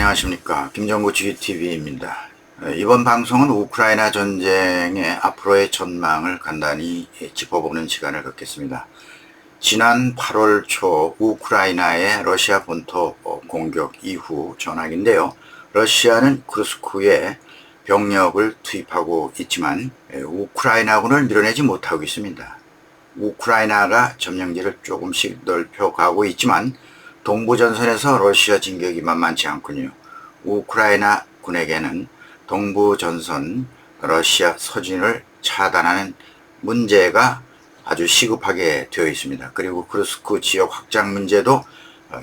안녕하십니까. 김정구 GTV입니다. 이번 방송은 우크라이나 전쟁의 앞으로의 전망을 간단히 짚어보는 시간을 갖겠습니다. 지난 8월 초 우크라이나의 러시아 본토 공격 이후 전황인데요. 러시아는 쿠르스크에 병력을 투입하고 있지만 우크라이나군을 밀어내지 못하고 있습니다. 우크라이나가 점령지를 조금씩 넓혀가고 있지만 동부전선에서 러시아 진격이 만만치 않군요. 우크라이나 군에게는 동부전선 러시아 서진을 차단하는 문제가 아주 시급하게 되어 있습니다. 그리고 쿠르스크 지역 확장 문제도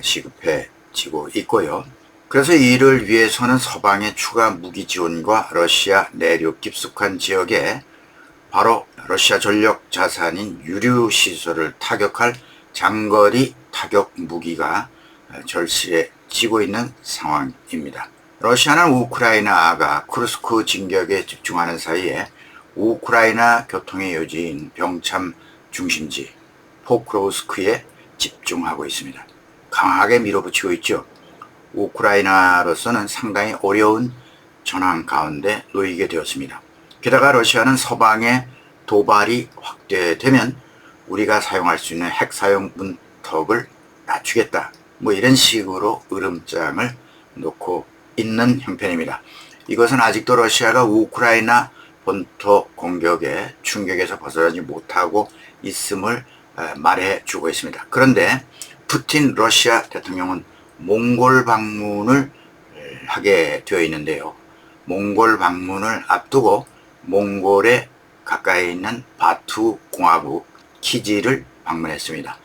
시급해지고 있고요. 그래서 이를 위해서는 서방의 추가 무기 지원과 러시아 내륙 깊숙한 지역에 바로 러시아 전력 자산인 유류 시설을 타격할 장거리 타격 무기가 절실해지고 있는 상황입니다. 러시아는 우크라이나가 쿠르스크 진격에 집중하는 사이에 우크라이나 교통의 요지인 병참 중심지 포크로우스크에 집중하고 있습니다. 강하게 밀어붙이고 있죠. 우크라이나로서는 상당히 어려운 전황 가운데 놓이게 되었습니다. 게다가 러시아는 서방의 도발이 확대되면 우리가 사용할 수 있는 핵 사용 문턱을 낮추겠다, 이런 식으로 으름장을 놓고 있는 형편입니다. 이것은 아직도 러시아가 우크라이나 본토 공격에 충격에서 벗어나지 못하고 있음을 말해주고 있습니다. 그런데 푸틴 러시아 대통령은 몽골 방문을 하게 되어 있는데요. 몽골 방문을 앞두고 몽골에 가까이 있는 바투 공화국 키지를 방문했습니다.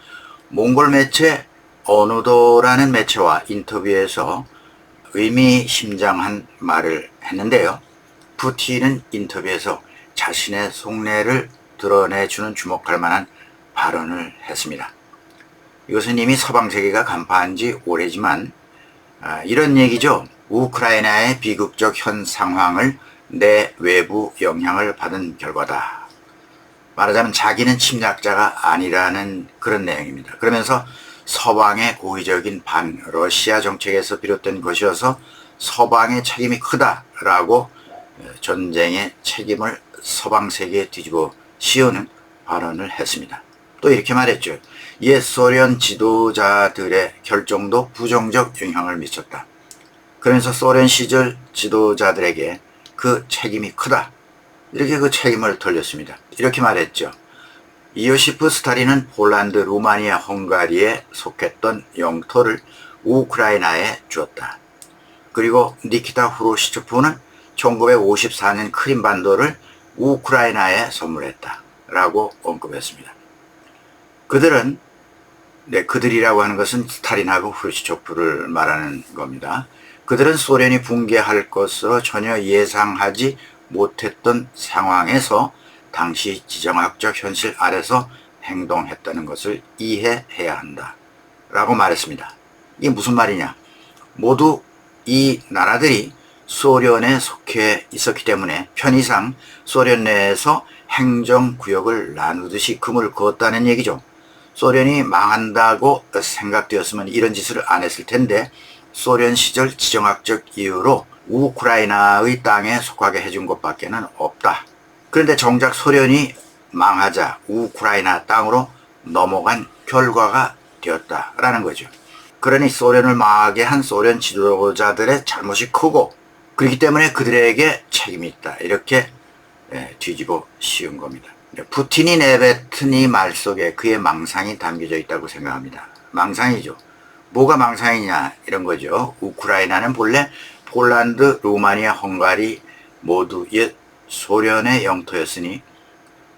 몽골 매체 어누도라는 매체와 인터뷰에서 의미심장한 말을 했는데요. 푸틴은 인터뷰에서 자신의 속내를 드러내주는 주목할 만한 발언을 했습니다. 이것은 이미 서방 세계가 간파한 지 오래지만 이런 얘기죠. 우크라이나의 비극적 현 상황을 내 외부 영향을 받은 결과다. 말하자면 자기는 침략자가 아니라는 그런 내용입니다. 그러면서 서방의 고의적인 반러시아 정책에서 비롯된 것이어서 서방의 책임이 크다라고 전쟁의 책임을 서방 세계에 뒤집어 씌우는 발언을 했습니다. 또 이렇게 말했죠. 옛 소련 지도자들의 결정도 부정적 영향을 미쳤다. 그러면서 소련 시절 지도자들에게 그 책임이 크다, 이렇게 그 책임을 돌렸습니다. 이렇게 말했죠. 이오시프 스탈린은 폴란드, 루마니아, 헝가리에 속했던 영토를 우크라이나에 주었다. 그리고 니키타 후르시초프는 1954년 크림반도를 우크라이나에 선물했다 라고 언급했습니다. 그들은, 그들이라고 하는 것은 스탈린하고 후르시초프를 말하는 겁니다. 그들은 소련이 붕괴할 것으로 전혀 예상하지 못했던 상황에서 당시 지정학적 현실 아래서 행동했다는 것을 이해해야 한다 라고 말했습니다. 이게 무슨 말이냐? 모두 이 나라들이 소련에 속해 있었기 때문에 편의상 소련 내에서 행정구역을 나누듯이 금을 그었다는 얘기죠. 소련이 망한다고 생각되었으면 이런 짓을 안 했을 텐데 소련 시절 지정학적 이유로 우크라이나의 땅에 속하게 해준 것밖에는 없다. 그런데 정작 소련이 망하자 우크라이나 땅으로 넘어간 결과가 되었다라는 거죠. 그러니 소련을 망하게 한 소련 지도자들의 잘못이 크고 그렇기 때문에 그들에게 책임이 있다, 이렇게 뒤집어 씌운 겁니다. 푸틴이 내뱉은 이 말 속에 그의 망상이 담겨져 있다고 생각합니다. 망상이죠. 뭐가 망상이냐, 이런 거죠. 우크라이나는 본래 폴란드, 루마니아, 헝가리 모두 옛 소련의 영토였으니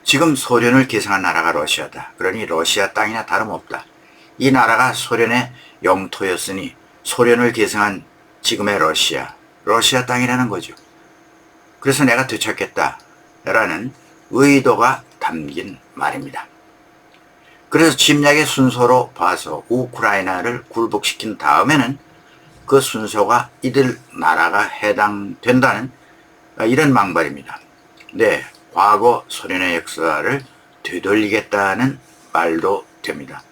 지금 소련을 계승한 나라가 러시아다. 그러니 러시아 땅이나 다름없다. 이 나라가 소련의 영토였으니 소련을 계승한 지금의 러시아 땅이라는 거죠. 그래서 내가 되찾겠다라는 의도가 담긴 말입니다. 그래서 침략의 순서로 봐서 우크라이나를 굴복시킨 다음에는 그 순서가 이들 나라가 해당된다는 이런 망발입니다. 과거 소련의 역사를 되돌리겠다는 말도 됩니다.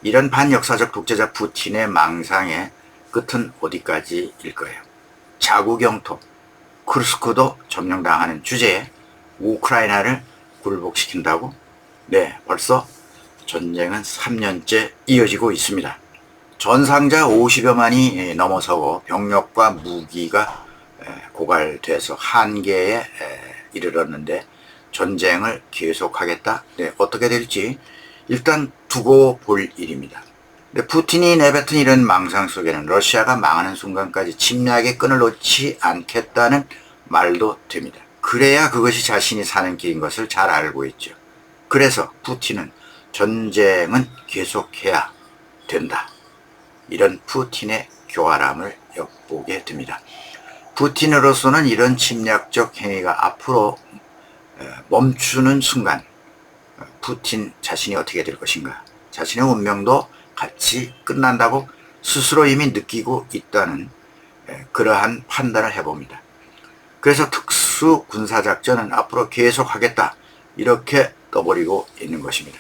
이런 반역사적 독재자 푸틴의 망상에 끝은 어디까지일 거예요. 자국 영토 쿠르스크도 점령당하는 주제에 우크라이나를 굴복시킨다고? 네, 벌써 전쟁은 3년째 이어지고 있습니다. 전상자 50여만이 넘어서고 병력과 무기가 고갈돼서 한계에 이르렀는데 전쟁을 계속하겠다? 네, 어떻게 될지 일단 두고 볼 일입니다. 근데 푸틴이 내뱉은 이런 망상 속에는 러시아가 망하는 순간까지 침략의 끈을 놓지 않겠다는 말도 됩니다. 그래야 그것이 자신이 사는 길인 것을 잘 알고 있죠. 그래서 푸틴은 전쟁은 계속해야 된다. 이런 푸틴의 교활함을 엿보게 됩니다. 푸틴으로서는 이런 침략적 행위가 앞으로 멈추는 순간 푸틴 자신이 어떻게 될 것인가, 자신의 운명도 같이 끝난다고 스스로 이미 느끼고 있다는 그러한 판단을 해봅니다. 그래서 특수 군사작전은 앞으로 계속하겠다 이렇게 떠버리고 있는 것입니다.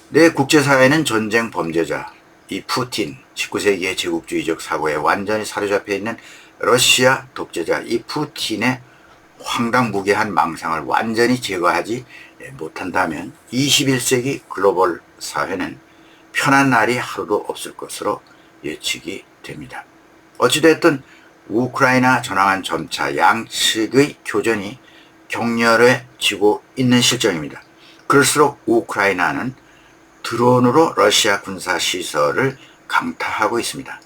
내 국제사회는 전쟁 범죄자, 이 푸틴, 19세기의 제국주의적 사고에 완전히 사로잡혀 있는 러시아 독재자 이 푸틴의 황당무계한 망상을 완전히 제거하지 못한다면 21세기 글로벌 사회는 편한 날이 하루도 없을 것으로 예측이 됩니다. 어찌됐든 우크라이나 전황은 점차 양측의 교전이 격렬해지고 있는 실정입니다. 그럴수록 우크라이나는 드론으로 러시아 군사시설을 강타하고 있습니다.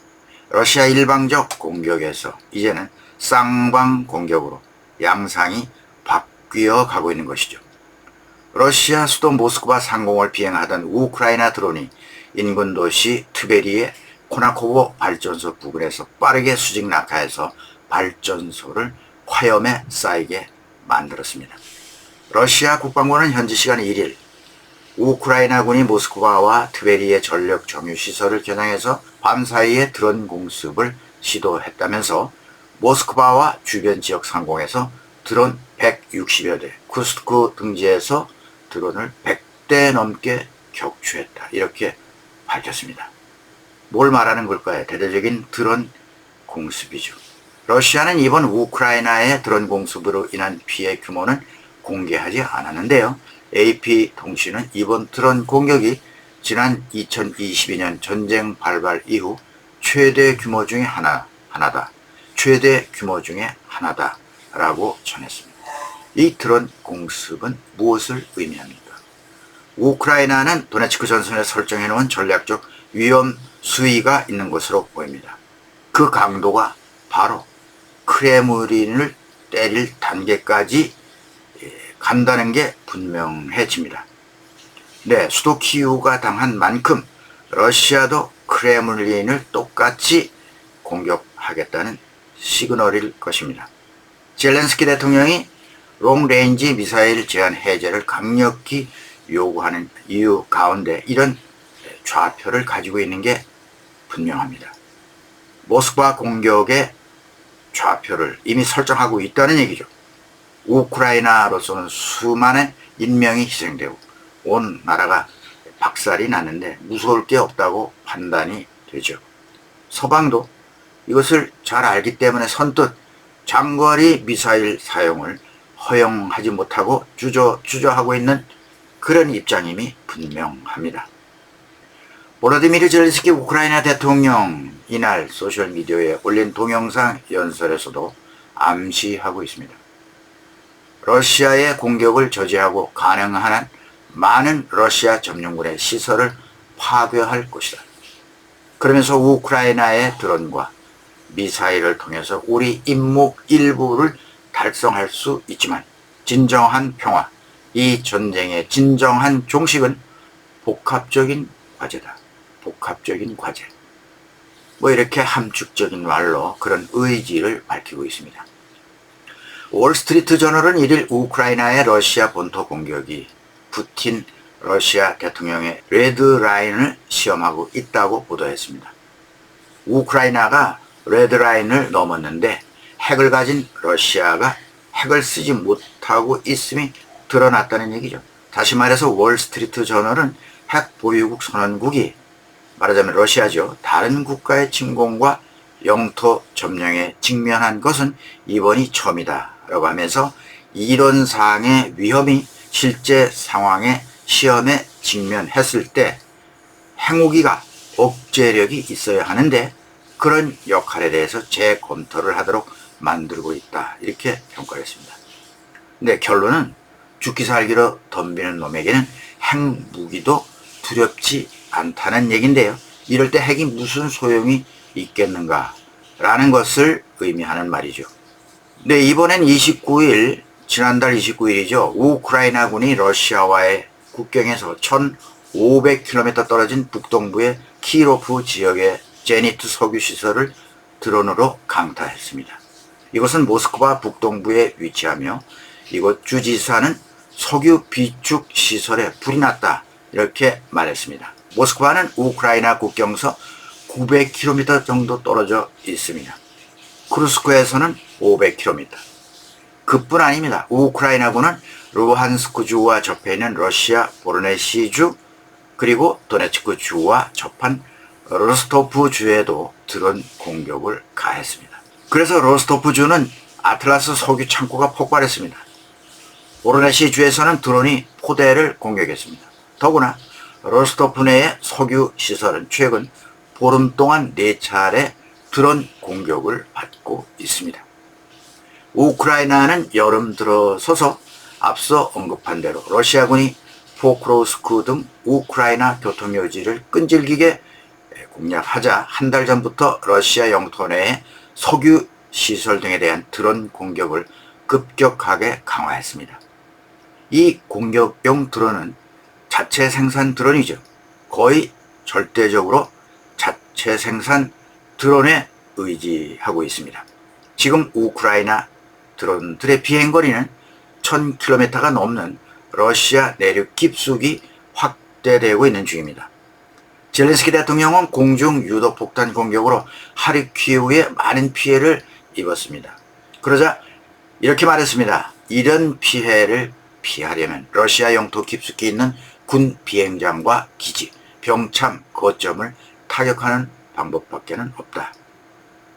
러시아 일방적 공격에서 이제는 쌍방 공격으로 양상이 바뀌어 가고 있는 것이죠. 러시아 수도 모스크바 상공을 비행하던 우크라이나 드론이 인근 도시 트베리의 코나코보 발전소 부근에서 빠르게 수직 낙하해서 발전소를 화염에 쌓이게 만들었습니다. 러시아 국방부는 현지 시간 1일 우크라이나군이 모스크바와 트베리의 전력 정유 시설을 겨냥해서 밤사이에 드론 공습을 시도했다면서 모스크바와 주변 지역 상공에서 드론 160여 대, 쿠스크 등지에서 드론을 100대 넘게 격추했다. 이렇게 밝혔습니다. 뭘 말하는 걸까요? 대대적인 드론 공습이죠. 러시아는 이번 우크라이나의 드론 공습으로 인한 피해 규모는 공개하지 않았는데요. AP통신은 이번 드론 공격이 지난 2022년 전쟁 발발 이후 최대 규모 중에 하나다. 최대 규모 중에 하나다라고 전했습니다. 이 드론 공습은 무엇을 의미합니까? 우크라이나는 도네츠크 전선에 설정해놓은 전략적 위험 수위가 있는 것으로 보입니다. 그 강도가 바로 크레므린을 때릴 단계까지 간다는 게 분명해집니다. 네, 수도 키우가 당한 만큼 러시아도 크레므린을 똑같이 공격하겠다는 시그널일 것입니다. 젤렌스키 대통령이 롱레인지 미사일 제한 해제를 강력히 요구하는 이유 가운데 이런 좌표를 가지고 있는 게 분명합니다. 모스크바 공격의 좌표를 이미 설정하고 있다는 얘기죠. 우크라이나로서는 수많은 인명이 희생되고 온 나라가 박살이 났는데 무서울 게 없다고 판단이 되죠. 서방도 이것을 잘 알기 때문에 선뜻 장거리 미사일 사용을 허용하지 못하고 주저하고 있는 그런 입장임이 분명합니다. 보로디미르 젤렌스키 우크라이나 대통령 이날 소셜미디어에 올린 동영상 연설에서도 암시하고 있습니다. 러시아의 공격을 저지하고 가능한 한 많은 러시아 점령군의 시설을 파괴할 것이다. 그러면서 우크라이나의 드론과 미사일을 통해서 우리 임무 일부를 달성할 수 있지만 진정한 평화, 이 전쟁의 진정한 종식은 복합적인 과제다. 복합적인 과제. 이렇게 함축적인 말로 그런 의지를 밝히고 있습니다. 월스트리트 저널은 1일 우크라이나의 러시아 본토 공격이 푸틴 러시아 대통령의 레드라인을 시험하고 있다고 보도했습니다. 우크라이나가 레드라인을 넘었는데 핵을 가진 러시아가 핵을 쓰지 못하고 있음이 드러났다는 얘기죠. 다시 말해서 월스트리트 저널은 핵 보유국 선언국이 말하자면 러시아죠. 다른 국가의 침공과 영토 점령에 직면한 것은 이번이 처음이다 라고 하면서 이론상의 위험이 실제 상황의 시험에 직면했을 때 핵무기가 억제력이 있어야 하는데 그런 역할에 대해서 재검토를 하도록 만들고 있다, 이렇게 평가를 했습니다. 근데 결론은 죽기 살기로 덤비는 놈에게는 핵무기도 두렵지 않다는 얘기인데요. 이럴 때 핵이 무슨 소용이 있겠는가 라는 것을 의미하는 말이죠. 네, 이번엔 29일, 지난달 29일이죠. 우크라이나군이 러시아와의 국경에서 1500km 떨어진 북동부의 키로프 지역의 제니트 석유시설을 드론으로 강타했습니다. 이것은 모스크바 북동부에 위치하며 이곳 주지사는 석유 비축 시설에 불이 났다, 이렇게 말했습니다. 모스크바는 우크라이나 국경서 900km 정도 떨어져 있습니다. 크루스크에서는 500km. 그뿐 아닙니다. 우크라이나군은 루한스크주와 접해 있는 러시아 보르네시주 그리고 도네츠크 주와 접한 로스토프 주에도 드론 공격을 가했습니다. 그래서 로스토프 주는 아틀라스 석유 창고가 폭발했습니다. 보르네시 주에서는 드론이 포대를 공격했습니다. 더구나 로스토프 내의 석유 시설은 최근 보름 동안 4차례 드론 공격을 받고 있습니다. 우크라이나는 여름 들어서서 앞서 언급한 대로 러시아군이 포크로스크 등 우크라이나 교통요지를 끈질기게 공략하자 한 달 전부터 러시아 영토 내의 석유 시설 등에 대한 드론 공격을 급격하게 강화했습니다. 이 공격용 드론은 자체 생산 드론이죠. 거의 절대적으로 자체 생산 드론에 의지하고 있습니다. 지금 우크라이나 드론들의 비행거리는 1000km가 넘는 러시아 내륙 깊숙이 확대되고 있는 중입니다. 젤렌스키 대통령은 공중 유도폭탄 공격으로 하르키우에 많은 피해를 입었습니다. 그러자 이렇게 말했습니다. 이런 피해를 피하려면 러시아 영토 깊숙이 있는 군 비행장과 기지, 병참, 거점을 타격하는 방법밖에는 없다,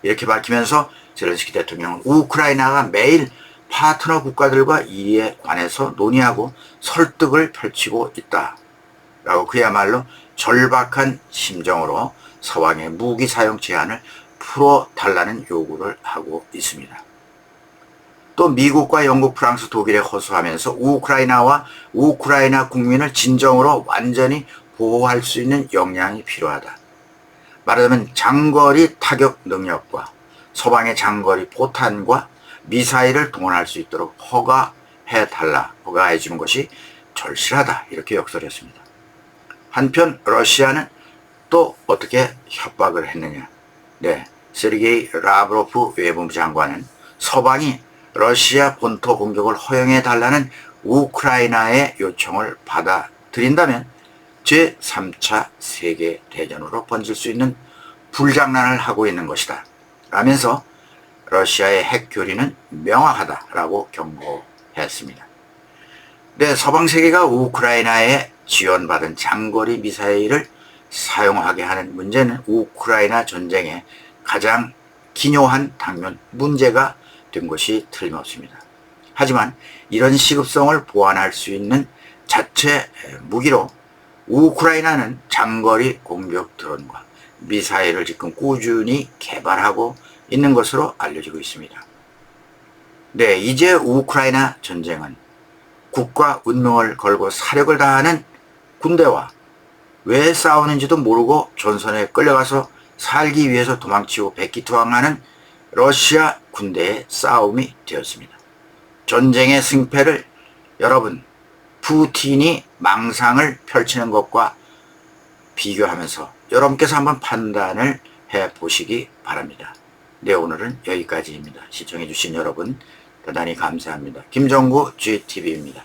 이렇게 밝히면서 젤렌스키 대통령은 우크라이나가 매일 파트너 국가들과 이에 관해서 논의하고 설득을 펼치고 있다 라고 그야말로 절박한 심정으로 서방의 무기 사용 제한을 풀어달라는 요구를 하고 있습니다. 또 미국과 영국, 프랑스, 독일에 호소하면서 우크라이나와 우크라이나 국민을 진정으로 완전히 보호할 수 있는 역량이 필요하다. 말하자면 장거리 타격 능력과 서방의 장거리 포탄과 미사일을 동원할 수 있도록 허가해 주는 것이 절실하다, 이렇게 역설했습니다. 한편 러시아는 또 어떻게 협박을 했느냐. 네, 세르게이 라브로프 외무부 장관은 서방이 러시아 본토 공격을 허용해 달라는 우크라이나의 요청을 받아들인다면 제3차 세계대전으로 번질 수 있는 불장난을 하고 있는 것이다 라면서 러시아의 핵 교리는 명확하다라고 경고했습니다. 네, 서방 세계가 우크라이나에 지원받은 장거리 미사일을 사용하게 하는 문제는 우크라이나 전쟁의 가장 기묘한 당면 문제가 된 것이 틀림없습니다. 하지만 이런 시급성을 보완할 수 있는 자체 무기로 우크라이나는 장거리 공격 드론과 미사일을 지금 꾸준히 개발하고 있는 것으로 알려지고 있습니다. 네, 이제 우크라이나 전쟁은 국가 운명을 걸고 사력을 다하는 군대와 왜 싸우는지도 모르고 전선에 끌려가서 살기 위해서 도망치고 백기투항하는 러시아 군대의 싸움이 되었습니다. 전쟁의 승패를 여러분, 푸틴이 망상을 펼치는 것과 비교하면서 여러분께서 한번 판단을 해보시기 바랍니다. 네, 오늘은 여기까지입니다. 시청해주신 여러분 대단히 감사합니다. 김정구 GTV입니다.